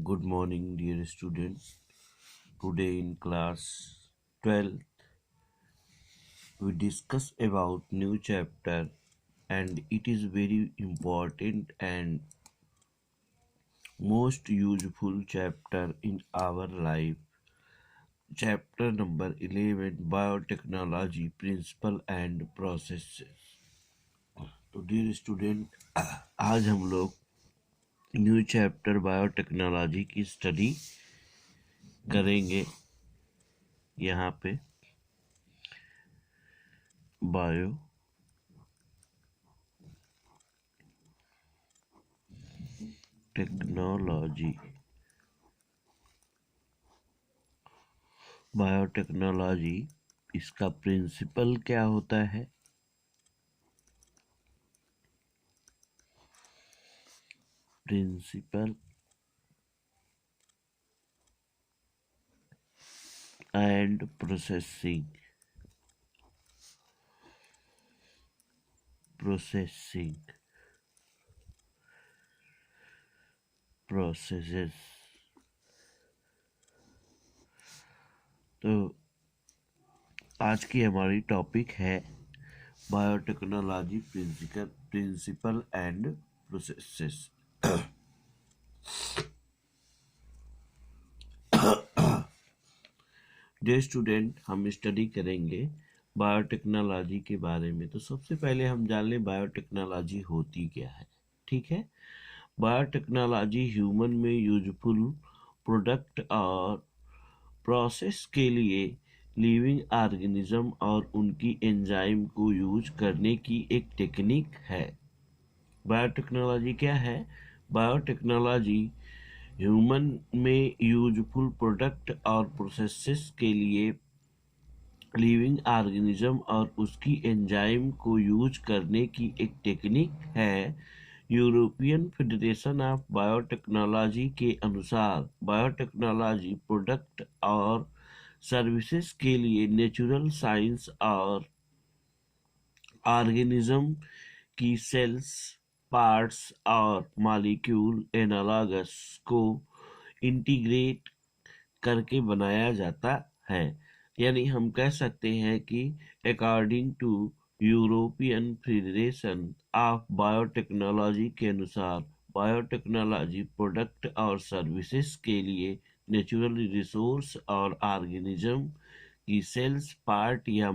Good morning, dear students. Today in class 12, we discuss about new chapter, and it is very important and most useful chapter in our life. Chapter number 11, Biotechnology Principle and Processes. तो dear student, आज हम लोग new chapter biotechnology की study करेंगे। यहाँ पे bio technology biotechnology इसका principal क्या होता है, प्रिंसिपल एंड प्रोसेसिंग प्रोसेसेस। तो आज की हमारी टॉपिक है biotechnology principle and processes. Dear student, हम स्टडी करेंगे बायोटेक्नोलॉजी के बारे में। तो सबसे पहले हम जान लें बायोटेक्नोलॉजी होती क्या है। ठीक है, बायोटेक्नोलॉजी ह्यूमन में यूजफुल प्रोडक्ट और प्रोसेस के लिए लिविंग ऑर्गेनिज्म और उनकी एंजाइम को यूज करने की एक टेक्निक है। बायोटेक्नोलॉजी क्या है? बायोटेक्नोलॉजी ह्यूमन में यूजफुल प्रोडक्ट और प्रोसेसेस के लिए लिविंग ऑर्गेनिज्म और उसकी एंजाइम को यूज करने की एक टेक्निक है। यूरोपियन फेडरेशन ऑफ बायोटेक्नोलॉजी के अनुसार बायोटेक्नोलॉजी प्रोडक्ट और सर्विसेज के लिए नेचुरल साइंस और ऑर्गेनिज्म की सेल्स, पार्ट्स और मॉलिक्यूल एनालॉगस को इंटीग्रेट करके बनाया जाता है। यानी हम कह सकते हैं कि according to European Federation of biotechnology के अनुसार बायोटेक्नोलॉजी प्रोडक्ट और सर्विसेज के लिए नेचुरल रिसोर्स और ऑर्गेनिज्म की सेल्स, पार्ट या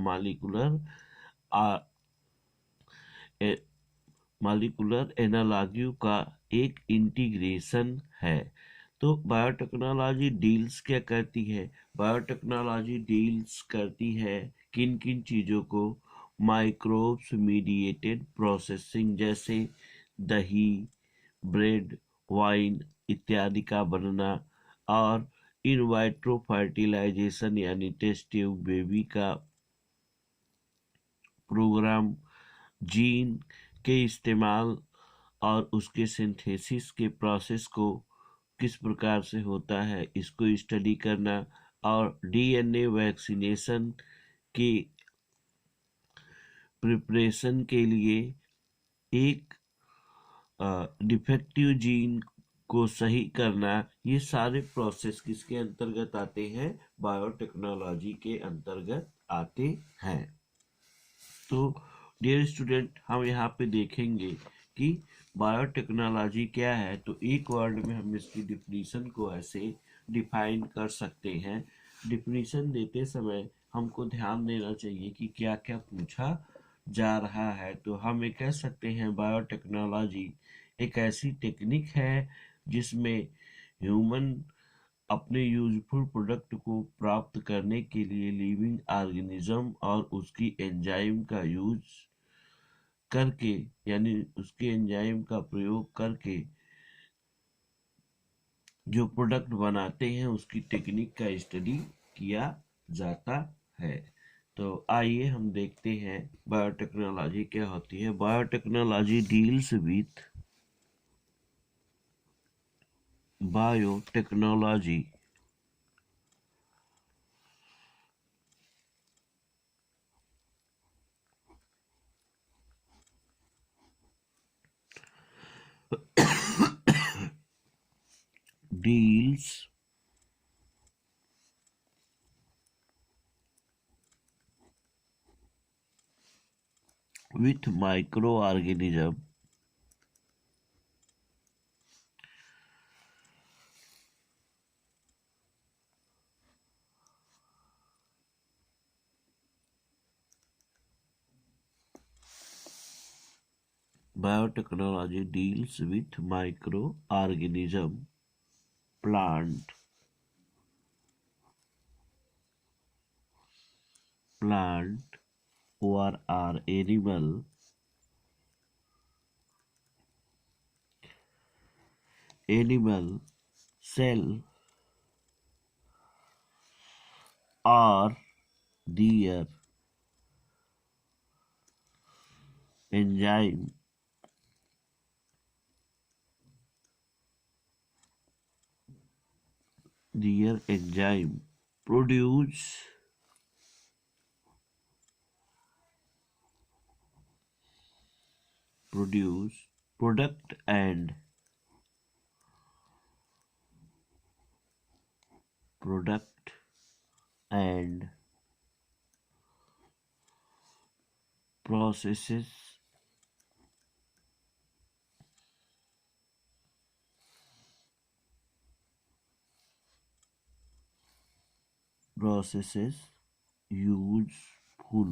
मॉलिक्यूलर एनालॉगी का एक इंटीग्रेशन है। तो बायोटेक्नोलॉजी डील्स क्या करती है? बायोटेक्नोलॉजी डील्स करती है किन किन चीज़ों को? माइक्रोब्स मीडिएटेड प्रोसेसिंग, जैसे दही, ब्रेड, वाइन इत्यादि का बनना, और इन वाइट्रो फर्टिलाइजेशन यानी टेस्ट ट्यूब बेबी का प्रोग्राम, जीन के इस्तेमाल और उसके सिंथेसिस के प्रोसेस को किस प्रकार से होता है इसको स्टडी करना, और डीएनए वैक्सीनेशन की प्रिपरेशन के लिए एक डिफेक्टिव जीन को सही करना, ये सारे प्रोसेस किसके अंतर्गत आते हैं? बायोटेक्नोलॉजी के अंतर्गत आते हैं। तो डियर स्टूडेंट, हम यहाँ पे देखेंगे कि बायोटेक्नोलॉजी क्या है। तो एक वर्ड में हम इसकी डिफिनीशन को ऐसे डिफाइन कर सकते हैं। डिफिनीशन देते समय हमको ध्यान देना चाहिए कि क्या क्या पूछा जा रहा है। तो हम ये कह सकते हैं बायोटेक्नोलॉजी एक ऐसी टेक्निक है जिसमें ह्यूमन अपने यूजफुल प्रोडक्ट को प्राप्त करने के लिए लिविंग ऑर्गेनिज्म और उसकी एंजाइम का यूज करके, यानी उसके एंजाइम का प्रयोग करके जो प्रोडक्ट बनाते हैं उसकी टेक्निक का स्टडी किया जाता है। तो आइए हम देखते हैं बायोटेक्नोलॉजी क्या होती है। Biotechnology deals with biotechnology deals with microorganism biotechnology deals with microorganism, plant or animal cell or their enzyme produce product and processes useful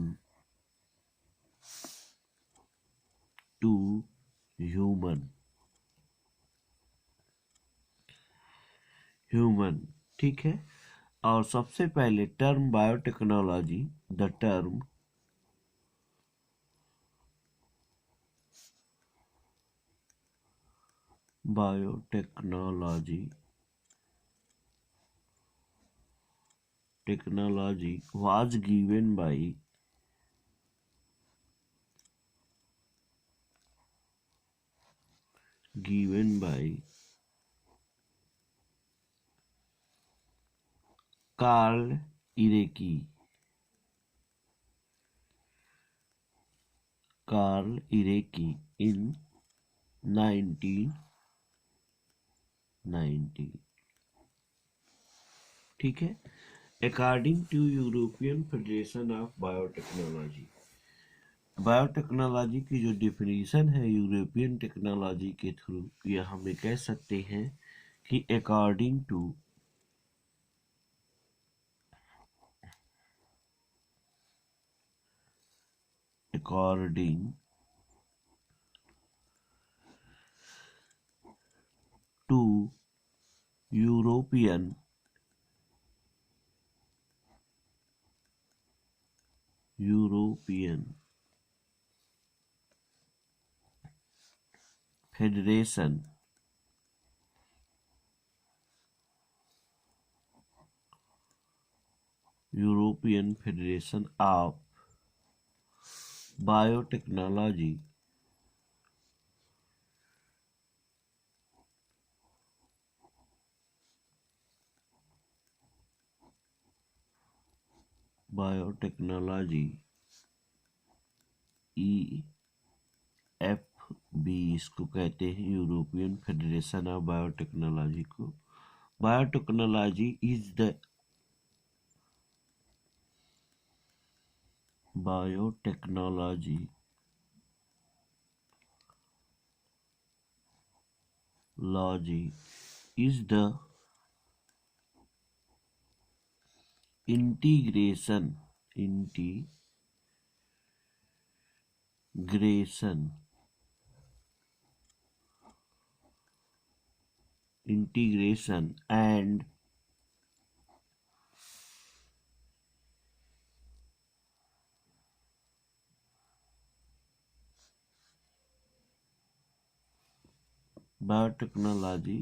to human. ठीक है। और सबसे पहले term biotechnology, the term biotechnology was given by Karl Ereky in 1990। ठीक है। According to European Federation of Biotechnology, biotechnology की जो definition है यूरोपियन टेक्नोलॉजी के थ्रू, यह हमें कह सकते हैं कि according to European Federation of biotechnology EFB इसको कहते हैं, यूरोपियन फेडरेशन ऑफ बायोटेक्नोलॉजी को। Biotechnology is the integration and biotechnology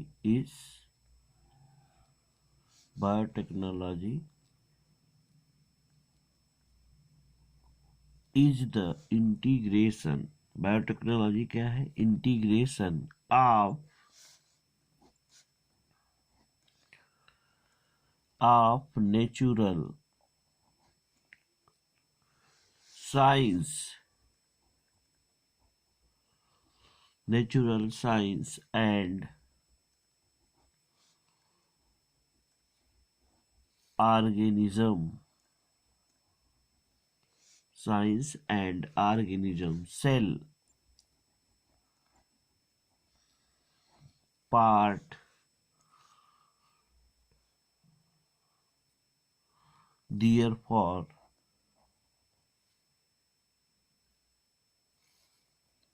is the integration, biotechnology क्या है? Integration of natural science and organism science and organism cell part therefore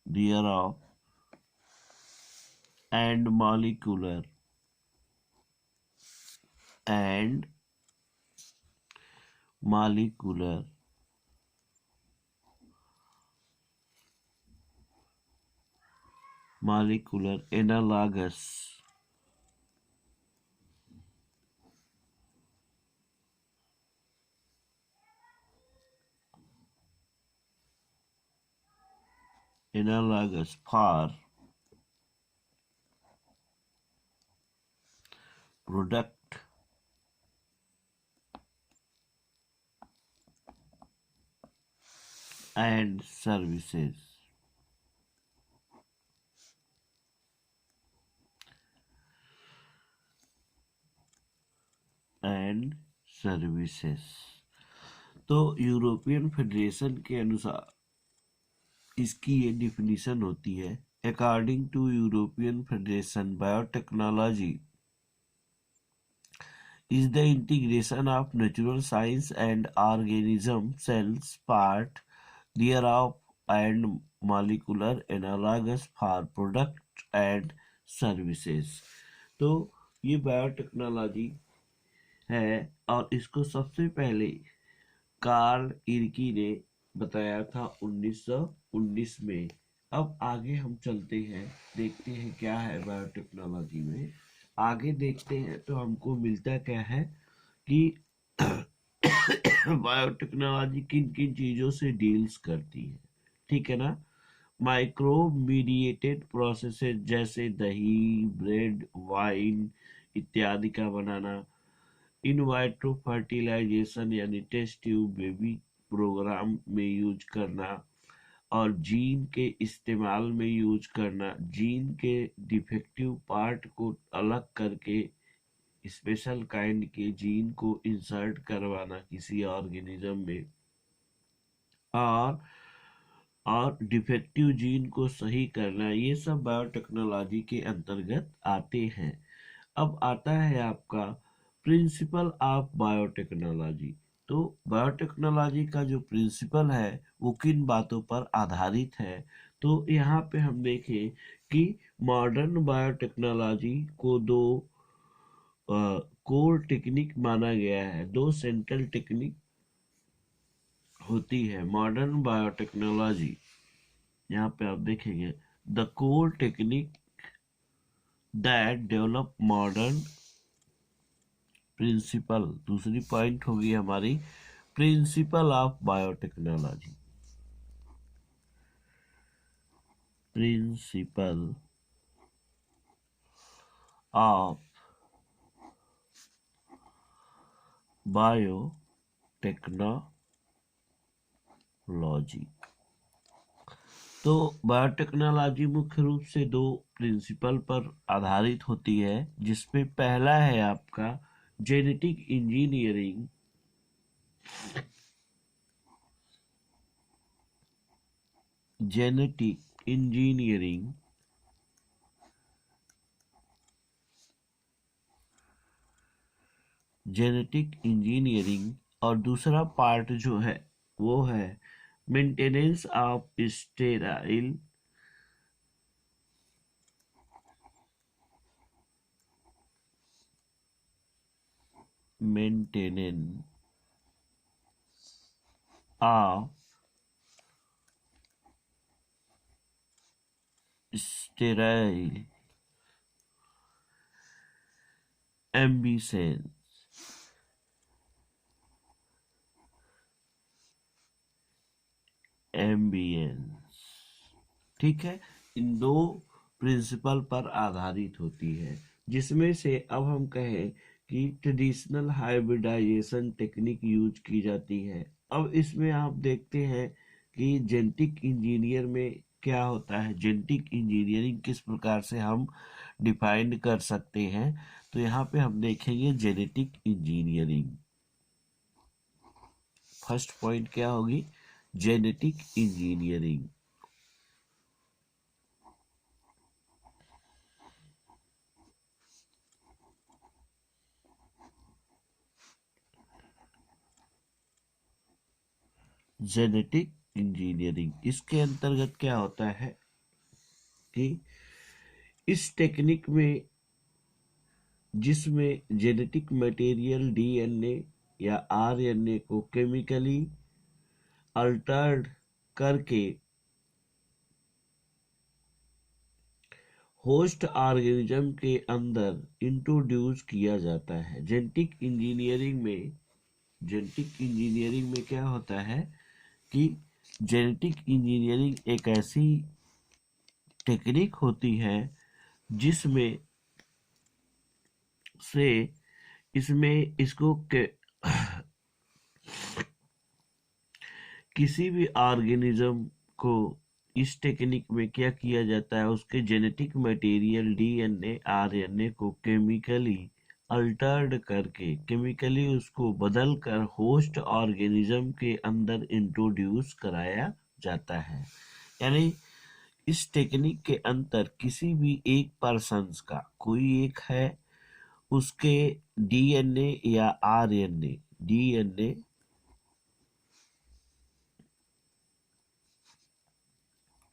thereof and and molecular analogous for product and services and services. तो European Federation के अनुसार इसकी ये definition होती है, according to European Federation biotechnology is the integration of natural science and organism cells part thereof and molecular analogous for product and services। तो ये biotechnology है और इसको सबसे पहले कार्ल इरकी ने बताया था 1919 में। अब आगे हम चलते हैं, देखते हैं क्या है बायोटेक्नोलॉजी में। आगे देखते हैं तो हमको मिलता क्या है कि बायोटेक्नोलॉजी किन किन चीजों से डील्स करती है, ठीक है ना। माइक्रो मीडिएटेड प्रोसेसेस जैसे दही, ब्रेड, वाइन इत्यादि का बनाना, इन वाइट्रो फर्टिलाइजेशन यानी टेस्ट ट्यूब बेबी प्रोग्राम में यूज करना, और जीन के इस्तेमाल में यूज करना, जीन के डिफेक्टिव पार्ट को अलग करके स्पेशल काइंड के जीन को इंसर्ट करवाना किसी ऑर्गेनिज्म में, और डिफेक्टिव जीन को सही करना, ये सब बायोटेक्नोलॉजी के अंतर्गत आते हैं। अब आता है आपका प्रिंसिपल ऑफ बायोटेक्नोलॉजी। तो बायोटेक्नोलॉजी का जो प्रिंसिपल है वो किन बातों पर आधारित है, तो यहाँ पे हम देखें कि मॉडर्न बायोटेक्नोलॉजी को दो कोर टेक्निक माना गया है, दो सेंट्रल टेक्निक होती है मॉडर्न बायोटेक्नोलॉजी। यहाँ पे आप देखेंगे the core technique that develop modern principle. दूसरी पॉइंट होगी हमारी principle of biotechnology. Principle of biotechnology. तो बायोटेक्नोलॉजी मुख्य रूप से दो प्रिंसिपल पर आधारित होती है, जिसमें पहला है आपका जेनेटिक इंजीनियरिंग। जेनेटिक इंजीनियरिंग और दूसरा पार्ट जो है वो है maintenance of sterile maintenance of sterile ambience ambience, ठीक है। इन दो प्रिंसिपल पर आधारित होती है, जिसमें से अब हम कहें कि ट्रेडिशनल हाइब्रिडाइजेशन टेक्निक यूज की जाती है। अब इसमें आप देखते हैं कि जेनेटिक इंजीनियर में क्या होता है, जेनेटिक इंजीनियरिंग किस प्रकार से हम डिफाइन कर सकते हैं। तो यहाँ पे हम देखेंगे जेनेटिक इंजीनियरिंग। फर्स्ट पॉइंट क्या होगी? Genetic engineering. जेनेटिक इंजीनियरिंग इसके अंतर्गत क्या होता है कि इस टेक्निक में, जिसमें जेनेटिक मटेरियल डीएनए या आरएनए को केमिकली अल्टर्ड करके होस्ट ऑर्गेनिज्म के अंदर इंट्रोड्यूस किया जाता है। जेनेटिक इंजीनियरिंग में क्या होता है कि जेनेटिक इंजीनियरिंग एक ऐसी टेक्निक होती है जिसमें से इसमें इसको किसी भी ऑर्गेनिज्म को इस टेक्निक में क्या किया जाता है, उसके जेनेटिक मटेरियल डीएनए आरएनए को केमिकली अल्टर्ड करके, केमिकली उसको बदल कर होस्ट ऑर्गेनिज्म के अंदर इंट्रोड्यूस कराया जाता है। यानी इस टेक्निक के अंतर किसी भी एक पर्सन्स का, कोई एक है, उसके डीएनए या आरएनए, डीएनए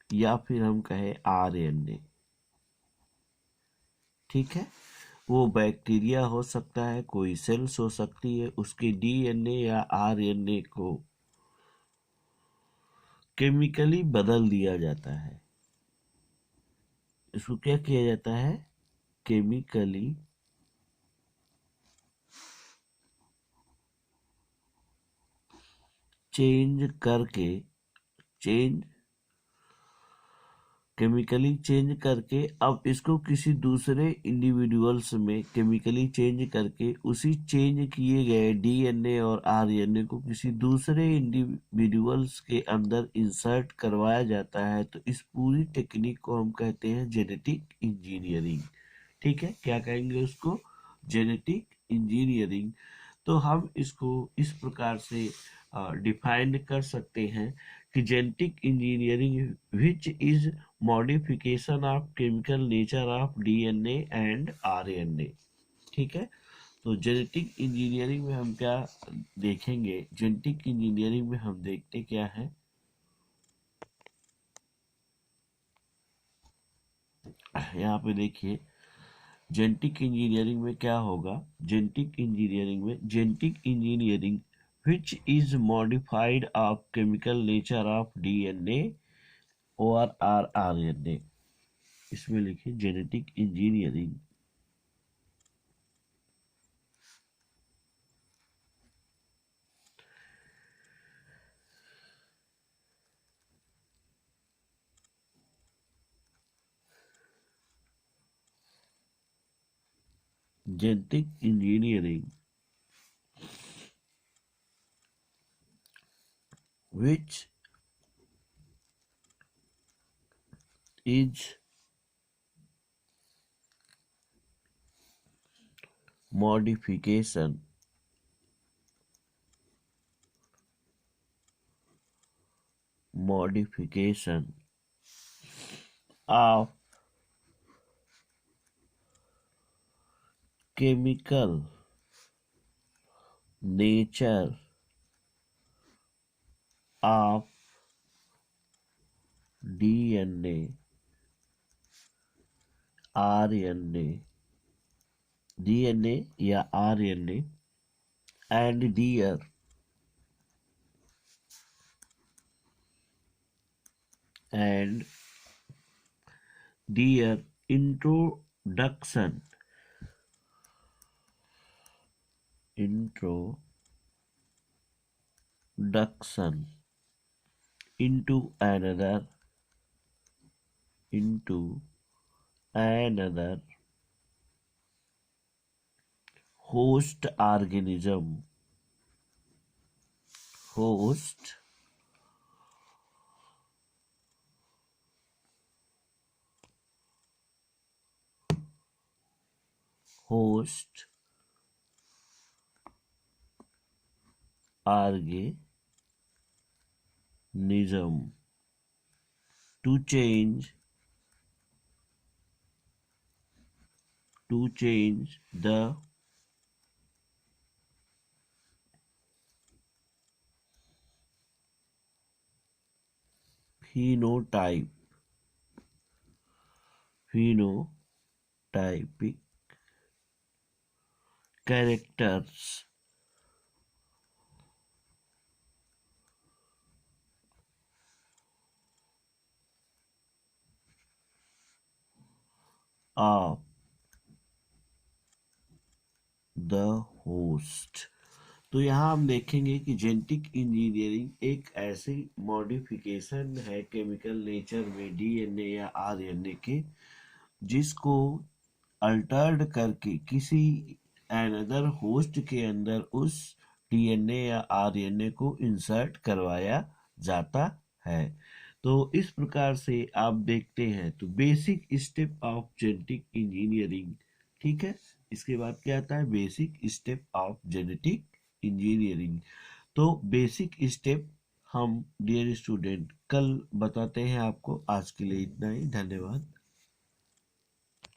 या फिर हम कहें आरएनए, ठीक है, वो बैक्टीरिया हो सकता है, कोई सेल्स हो सकती है, उसके डीएनए या आरएनए को केमिकली बदल दिया जाता है। इसको क्या किया जाता है? केमिकली चेंज करके, चेंज केमिकली चेंज करके अब इसको किसी दूसरे इंडिविजुअल्स में केमिकली चेंज करके उसी चेंज किए गए डीएनए और आरएनए को किसी दूसरे इंडिविजुअल्स के अंदर इंसर्ट करवाया जाता है। तो इस पूरी टेक्निक को हम कहते हैं जेनेटिक इंजीनियरिंग। ठीक है, क्या कहेंगे उसको? Genetic engineering. तो हम इसको इस प्रकार से डिफाइन कर सकते हैं कि genetic engineering which is modification of chemical nature of DNA and RNA. ठीक है, तो जेनेटिक इंजीनियरिंग में हम क्या देखेंगे? जेनेटिक इंजीनियरिंग में हम देखते क्या है, यहाँ पे देखिए जेनेटिक इंजीनियरिंग में क्या होगा। Genetic engineering which is modified of chemical nature of DNA और RNA। इसमें लिखिए genetic engineering genetic engineering which is modification of chemical nature of DNA, RNA, DNA या RNA and their introduction into another host organism, host organism mechanism to change the phenotype phenotypic characters of the host। तो यहाँ हम देखेंगे कि genetic engineering एक ऐसी modification है chemical nature में डीएनए या आरएनए के, जिसको अल्टर्ड करके किसी अनदर होस्ट के अंदर उस डीएनए या आरएनए को इंसर्ट करवाया जाता है। तो इस प्रकार से आप देखते हैं तो basic step of genetic engineering, ठीक है। इसके बाद क्या आता है, basic step of genetic engineering. तो बेसिक स्टेप हम डियर स्टूडेंट कल बताते हैं आपको। आज के लिए इतना ही, धन्यवाद।